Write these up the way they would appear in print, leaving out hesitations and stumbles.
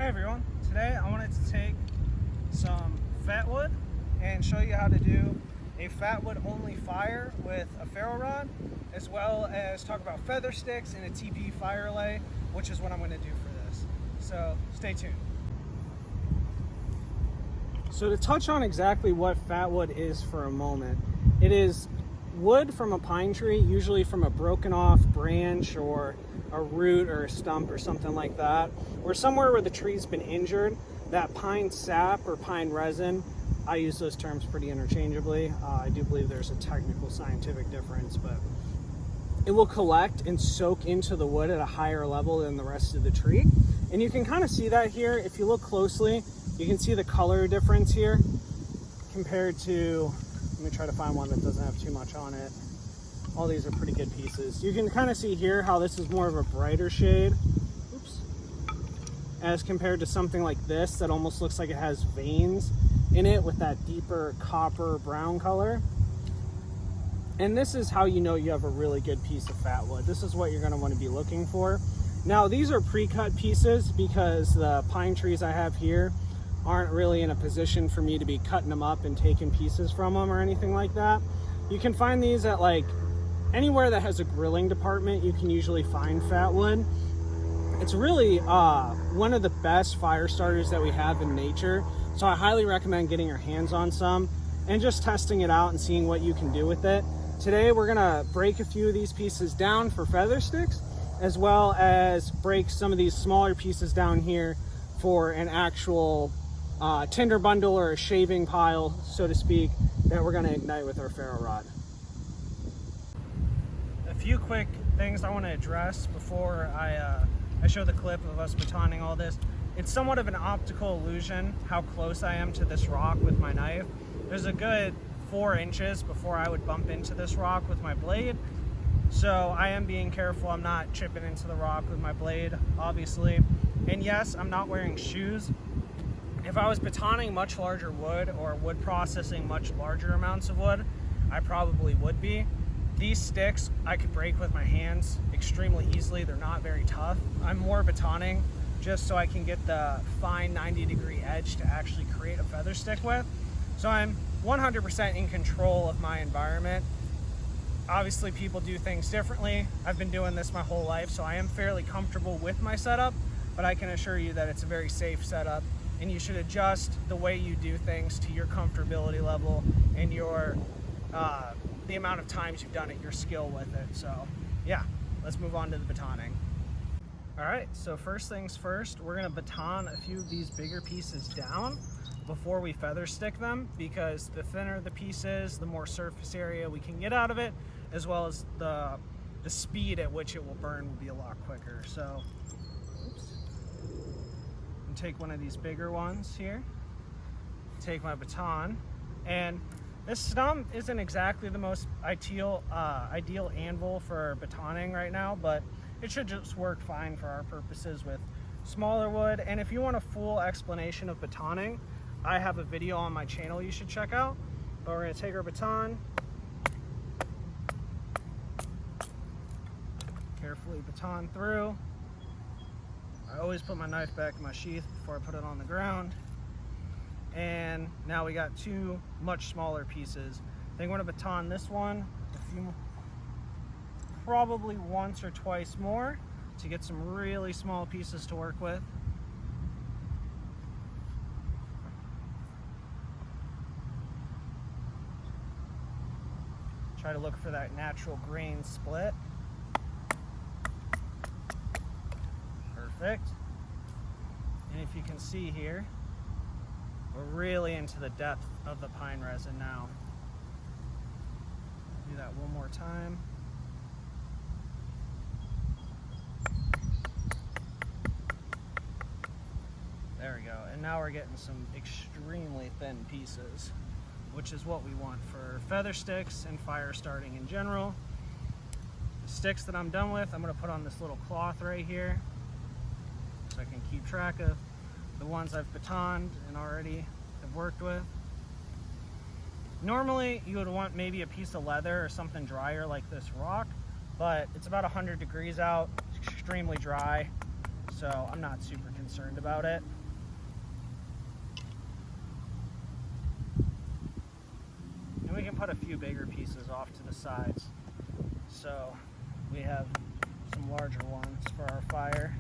Hey everyone, today I wanted to take some Fatwood and show you how to do a Fatwood only fire with a ferro rod, as well as talk about feather sticks and a Tipi fire lay, which is what I'm going to do for this. So stay tuned. So to touch on exactly what Fatwood is for a moment, it is wood from a pine tree, usually from a broken off branch or a root or a stump or something like that, or somewhere where the tree's been injured. That pine sap or pine resin, I use those terms pretty interchangeably. I do believe there's a technical scientific difference, but it will collect and soak into the wood at a higher level than the rest of the tree. And you can kind of see that here. If you look closely, you can see the color difference here compared to, let me try to find one that doesn't have too much on it. All these are pretty good pieces. You can kind of see here how this is more of a brighter shade, oops, as compared to something like this that almost looks like it has veins in it with that deeper copper brown color. And this is how you know you have a really good piece of Fatwood. This is what you're going to want to be looking for. Now these are pre-cut pieces because the pine trees I have here aren't really in a position for me to be cutting them up and taking pieces from them or anything like that. You can find these at like anywhere that has a grilling department. You can usually find Fatwood. It's really one of the best fire starters that we have in nature. So I highly recommend getting your hands on some and just testing it out and seeing what you can do with it. Today we're gonna break a few of these pieces down for feather sticks, as well as break some of these smaller pieces down here for an actual tinder bundle or a shaving pile, so to speak, that we're gonna ignite with our ferro rod. A few quick things I want to address before I show the clip of us batoning all this. It's somewhat of an optical illusion how close I am to this rock with my knife. There's a good 4 inches before I would bump into this rock with my blade. So I am being careful. I'm not chipping into the rock with my blade, obviously. And yes, I'm not wearing shoes. If I was batoning much larger wood or wood processing much larger amounts of wood, I probably would be. These sticks I could break with my hands extremely easily. They're not very tough. I'm more batoning just so I can get the fine 90-degree edge to actually create a feather stick with. So I'm 100% in control of my environment. Obviously people do things differently. I've been doing this my whole life, so I am fairly comfortable with my setup, but I can assure you that it's a very safe setup, and you should adjust the way you do things to your comfortability level and your the amount of times you've done it, your skill with it. So yeah, let's move on to the batoning. All right, so first things first, we're gonna baton a few of these bigger pieces down before we feather stick them, because the thinner the piece is, the more surface area we can get out of it, as well as the speed at which it will burn will be a lot quicker. So oops. And take one of these bigger ones here, take my baton, and this stump isn't exactly the most ideal anvil for batoning right now, but it should just work fine for our purposes with smaller wood. And if you want a full explanation of batoning, I have a video on my channel you should check out. But we're gonna take our baton, carefully baton through. I always put my knife back in my sheath before I put it on the ground. And now we got 2 much smaller pieces. I think I'm gonna baton this one probably once or twice more to get some really small pieces to work with. Try to look for that natural grain split. Perfect. And if you can see here, we're really into the depth of the pine resin now. Do that one more time. There we go. And now we're getting some extremely thin pieces, which is what we want for feather sticks and fire starting in general. The sticks that I'm done with, I'm gonna put on this little cloth right here so I can keep track of the ones I've batoned and already have worked with. Normally you would want maybe a piece of leather or something drier like this rock, but it's about 100 degrees out, it's extremely dry, so I'm not super concerned concerned about it. And we can put a few bigger pieces off to the sides, so we have some larger ones for our fire.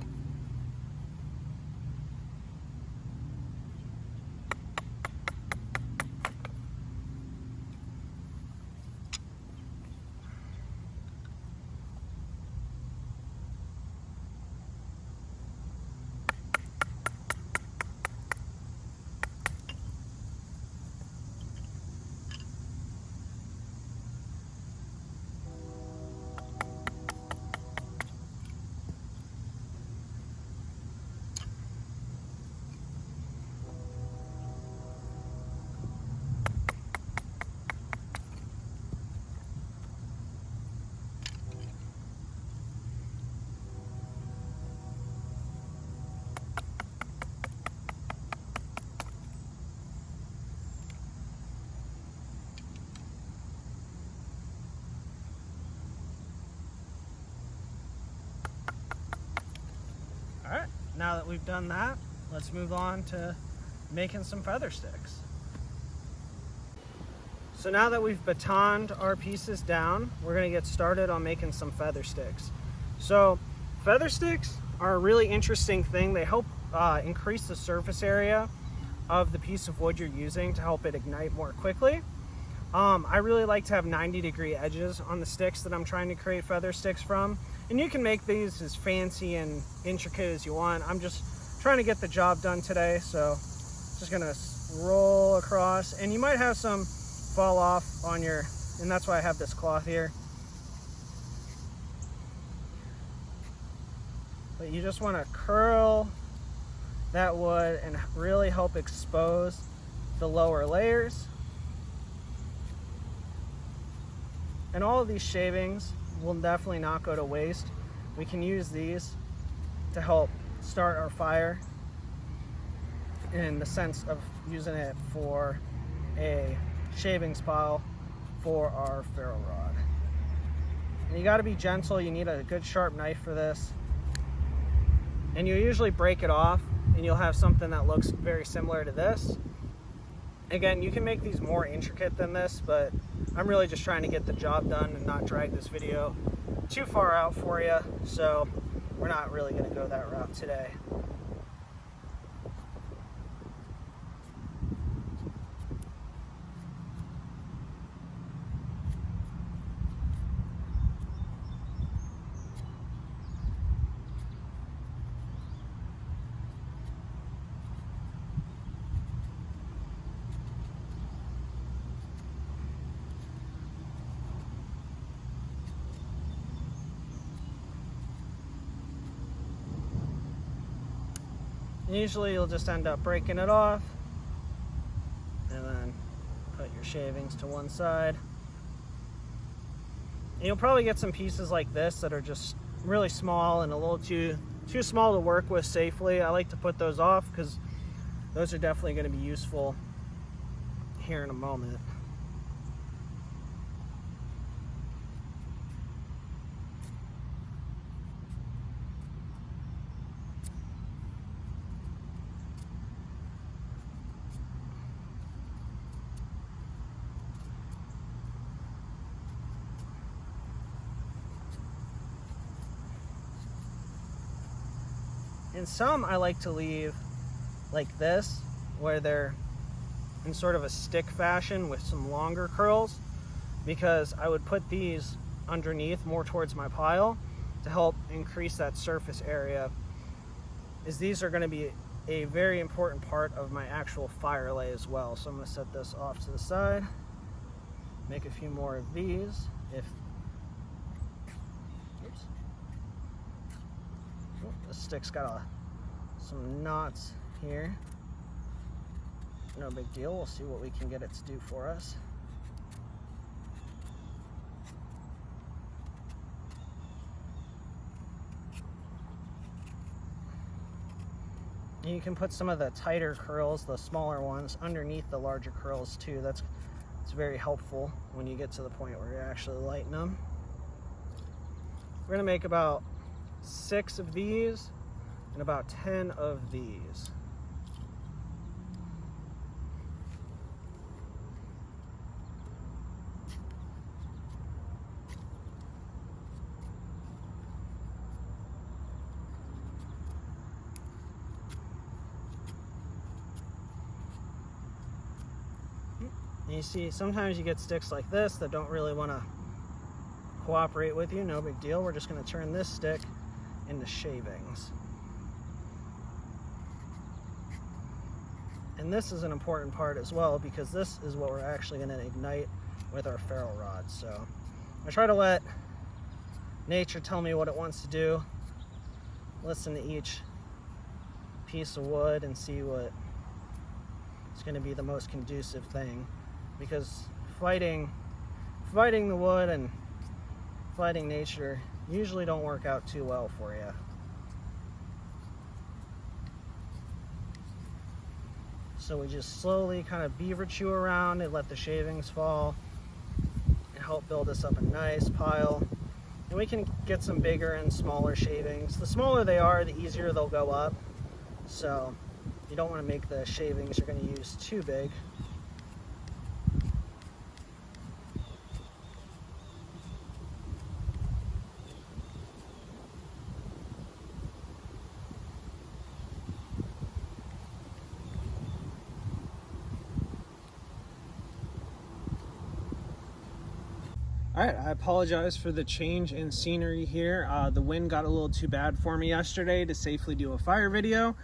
Alright, now that we've done that, let's move on to making some feather sticks. So now that we've batoned our pieces down, we're going to get started on making some feather sticks. So feather sticks are a really interesting thing. They help increase the surface area of the piece of wood you're using to help it ignite more quickly. I really like to have 90-degree edges on the sticks that I'm trying to create feather sticks from. And you can make these as fancy and intricate as you want. I'm just trying to get the job done today, so just gonna roll across. And you might have some fall off on your, and that's why I have this cloth here. But you just wanna curl that wood and really help expose the lower layers. And all of these shavings will definitely not go to waste. We can use these to help start our fire in the sense of using it for a shavings pile for our ferro rod. And you got to be gentle. You need a good sharp knife for this. And you usually break it off and you'll have something that looks very similar to this. Again, you can make these more intricate than this, but I'm really just trying to get the job done and not drag this video too far out for you, so we're not really going to go that route today. Usually you'll just end up breaking it off and then put your shavings to one side. And you'll probably get some pieces like this that are just really small and a little too small to work with safely. I like to put those off because those are definitely going to be useful here in a moment. And some I like to leave like this, where they're in sort of a stick fashion with some longer curls, because I would put these underneath more towards my pile to help increase that surface area, as these are going to be a very important part of my actual fire lay as well. So I'm going to set this off to the side, make a few more of these. The stick's got some knots here. No big deal. We'll see what we can get it to do for us. You can put some of the tighter curls, the smaller ones, underneath the larger curls too. It's very helpful when you get to the point where you're actually lighting them. We're gonna make about 6 of these and about 10 of these. And you see, sometimes you get sticks like this that don't really want to cooperate with you. No big deal. We're just going to turn this stick into shavings. And this is an important part as well, because this is what we're actually going to ignite with our ferro rod. So I try to let nature tell me what it wants to do, listen to each piece of wood and see what is going to be the most conducive thing, because fighting the wood and fighting nature usually don't work out too well for you. So we just slowly kind of beaver chew around and let the shavings fall and help build us up a nice pile. And we can get some bigger and smaller shavings. The smaller they are, the easier they'll go up. So you don't want to make the shavings you're going to use too big. All right, I apologize for the change in scenery here. The wind got a little too bad for me yesterday to safely do a fire video,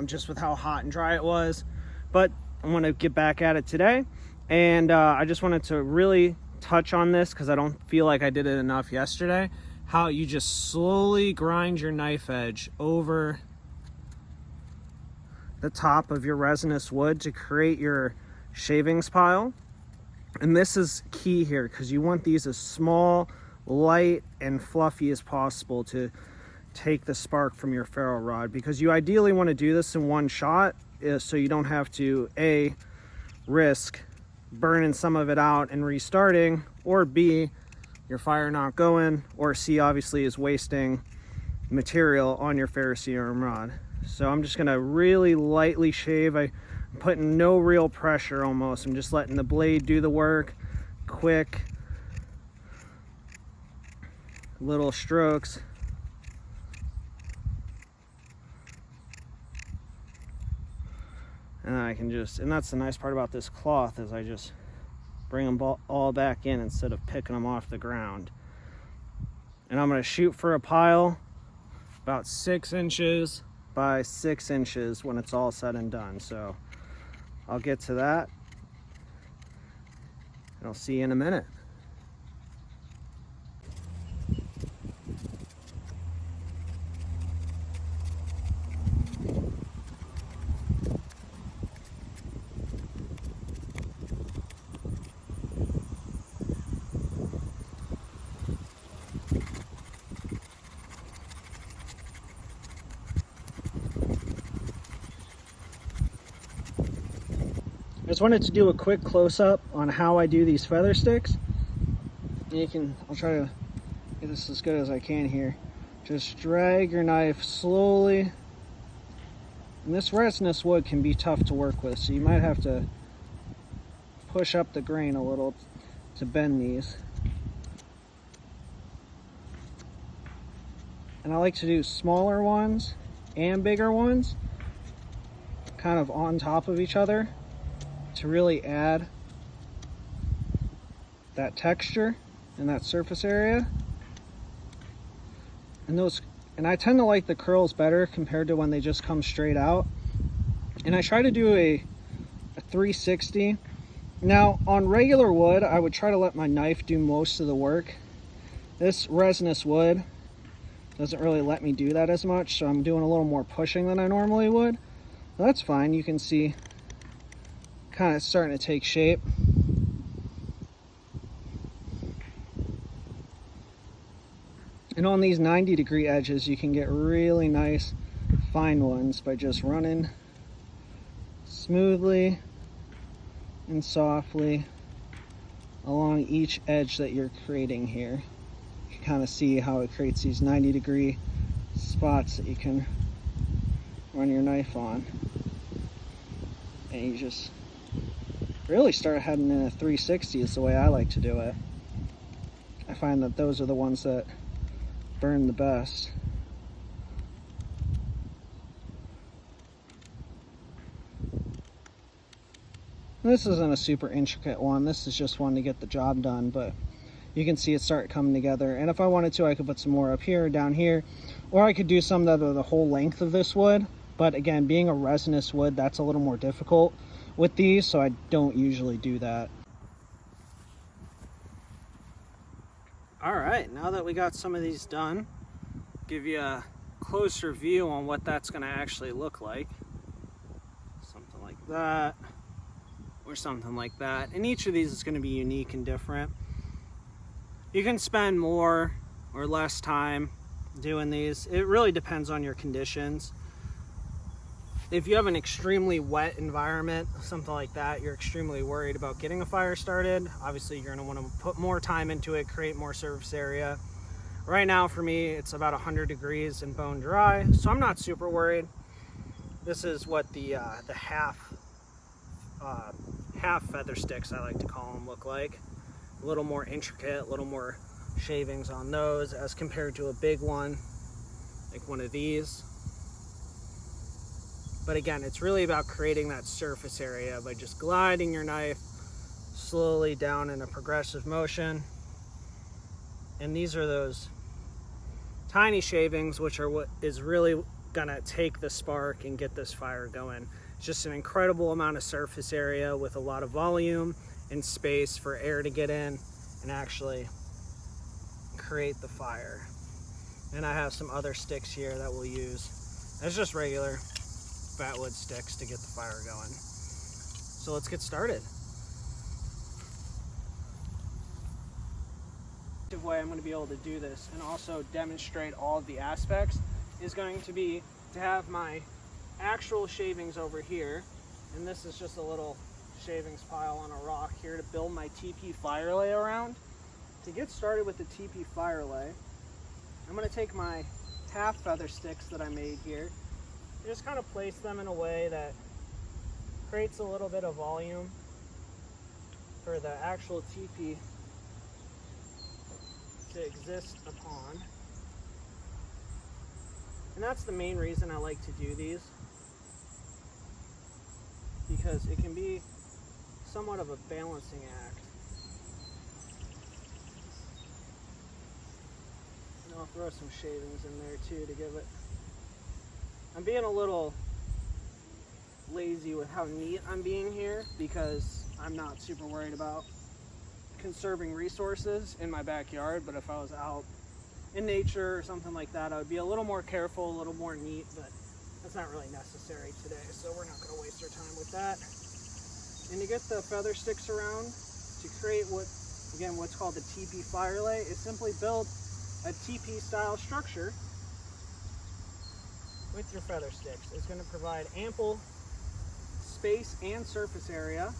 just with how hot and dry it was. But I'm gonna get back at it today. And I just wanted to really touch on this because I don't feel like I did it enough yesterday. How you just slowly grind your knife edge over the top of your resinous wood to create your shavings pile. And this is key here because you want these as small, light, and fluffy as possible to take the spark from your ferro rod, because you ideally want to do this in one shot so you don't have to A, risk burning some of it out and restarting, or B, your fire not going, or C, obviously, is wasting material on your Ferrocerium rod. So I'm just going to really lightly shave. I'm putting no real pressure almost. I'm just letting the blade do the work. Quick little strokes. And I can just, and that's the nice part about this cloth, is I just bring them all back in instead of picking them off the ground. And I'm going to shoot for a pile about 6 inches by 6 inches when it's all said and done. So I'll get to that, and I'll see you in a minute. I just wanted to do a quick close-up on how I do these feather sticks. I'll try to get this as good as I can here. Just drag your knife slowly. And this resinous wood can be tough to work with, so you might have to push up the grain a little to bend these. And I like to do smaller ones and bigger ones kind of on top of each other to really add that texture and that surface area. And I tend to like the curls better compared to when they just come straight out. And I try to do a 360. Now on regular wood, I would try to let my knife do most of the work. This resinous wood doesn't really let me do that as much, so I'm doing a little more pushing than I normally would. But that's fine. You can see kind of starting to take shape. And on these 90-degree edges, you can get really nice fine ones by just running smoothly and softly along each edge that you're creating here. You can kind of see how it creates these 90-degree spots that you can run your knife on, and you just really start heading in a 360 is the way I like to do it. I find that those are the ones that burn the best. This isn't a super intricate one, this is just one to get the job done, but you can see it start coming together. And if I wanted to, I could put some more up here, down here, or I could do some that are the whole length of this wood. But again, being a resinous wood, that's a little more difficult with these, so I don't usually do that. All right, now that we got some of these done, give you a closer view on what that's gonna actually look like. Something like that, or something like that. And each of these is gonna be unique and different. You can spend more or less time doing these. It really depends on your conditions. If you have an extremely wet environment, something like that, you're extremely worried about getting a fire started, obviously you're gonna wanna put more time into it, create more surface area. Right now for me, it's about 100 degrees and bone dry, so I'm not super worried. This is what the half feather sticks, I like to call them, look like. A little more intricate, a little more shavings on those as compared to a big one, like one of these. But again, it's really about creating that surface area by just gliding your knife slowly down in a progressive motion. And these are those tiny shavings, which are what is really gonna take the spark and get this fire going. It's just an incredible amount of surface area with a lot of volume and space for air to get in and actually create the fire. And I have some other sticks here that we'll use as just regular Fatwood sticks to get the fire going. So let's get started. The way I'm going to be able to do this and also demonstrate all of the aspects is going to be to have my actual shavings over here, and this is just a little shavings pile on a rock here to build my Tipi fire lay around. To get started with the Tipi fire lay, I'm going to take my half feather sticks that I made here and just kind of place them in a way that creates a little bit of volume for the actual Tipi to exist upon. And that's the main reason I like to do these, because it can be somewhat of a balancing act. And I'll throw some shavings in there too to give it. I'm being a little lazy with how neat I'm being here because I'm not super worried about conserving resources in my backyard, but if I was out in nature or something like that, I would be a little more careful, a little more neat, but that's not really necessary today, so we're not going to waste our time with that. And to get the feather sticks around, to create what's called the Tipi fire lay, is simply build a Tipi style structure with your feather sticks. It's going to provide ample space and surface area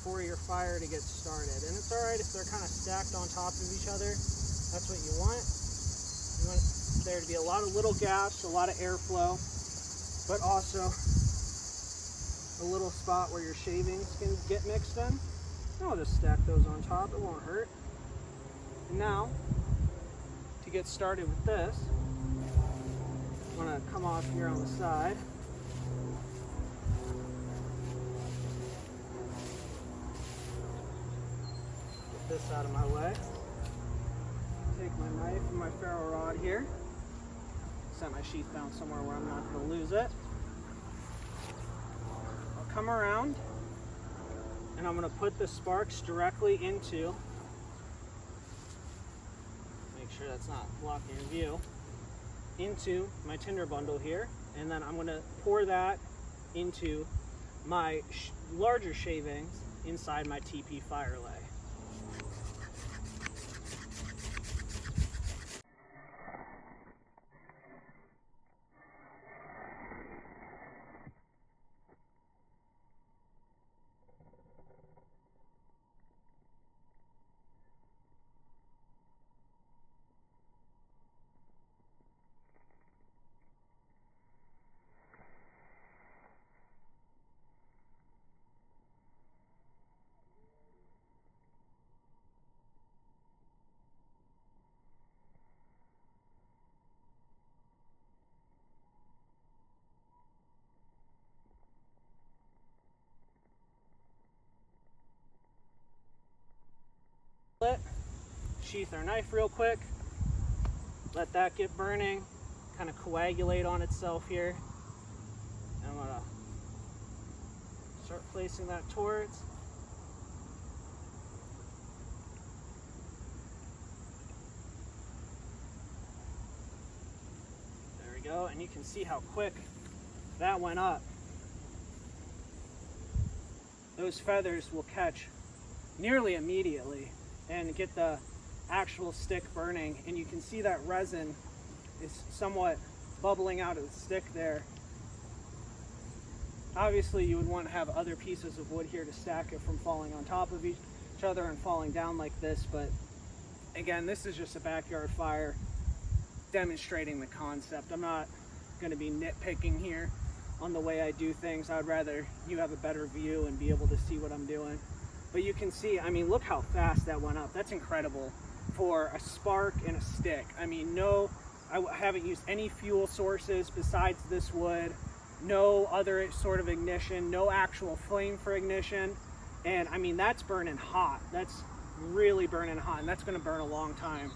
for your fire to get started. And it's alright if they're kind of stacked on top of each other. That's what you want. You want there to be a lot of little gaps, a lot of airflow, but also a little spot where your shavings can get mixed in. And I'll just stack those on top, it won't hurt. And now, to get started with this, I'm going to come off here on the side. This out of my way. Take my knife and my ferro rod here. Set my sheath down somewhere where I'm not going to lose it. I'll come around and I'm going to put the sparks directly into, make sure that's not blocking your view, into my tinder bundle here, and then I'm going to pour that into my larger shavings inside my Tipi fire lay. unsheath our knife real quick. Let that get burning, kind of coagulate on itself here. And I'm gonna start placing that towards. There we go, and you can see how quick that went up. Those feathers will catch nearly immediately and get the actual stick burning, and you can see that resin is somewhat bubbling out of the stick there. Obviously you would want to have other pieces of wood here to stack it from falling on top of each other and falling down like this, but again, this is just a backyard fire demonstrating the concept. I'm not going to be nitpicking here on the way I do things. I'd rather you have a better view and be able to see what I'm doing. But you can see, I mean, look how fast that went up. That's incredible for a spark and a stick. I mean, no, I haven't used any fuel sources besides this wood, no other sort of ignition, no actual flame for ignition. And I mean, that's burning hot. That's really burning hot, and that's gonna burn a long time.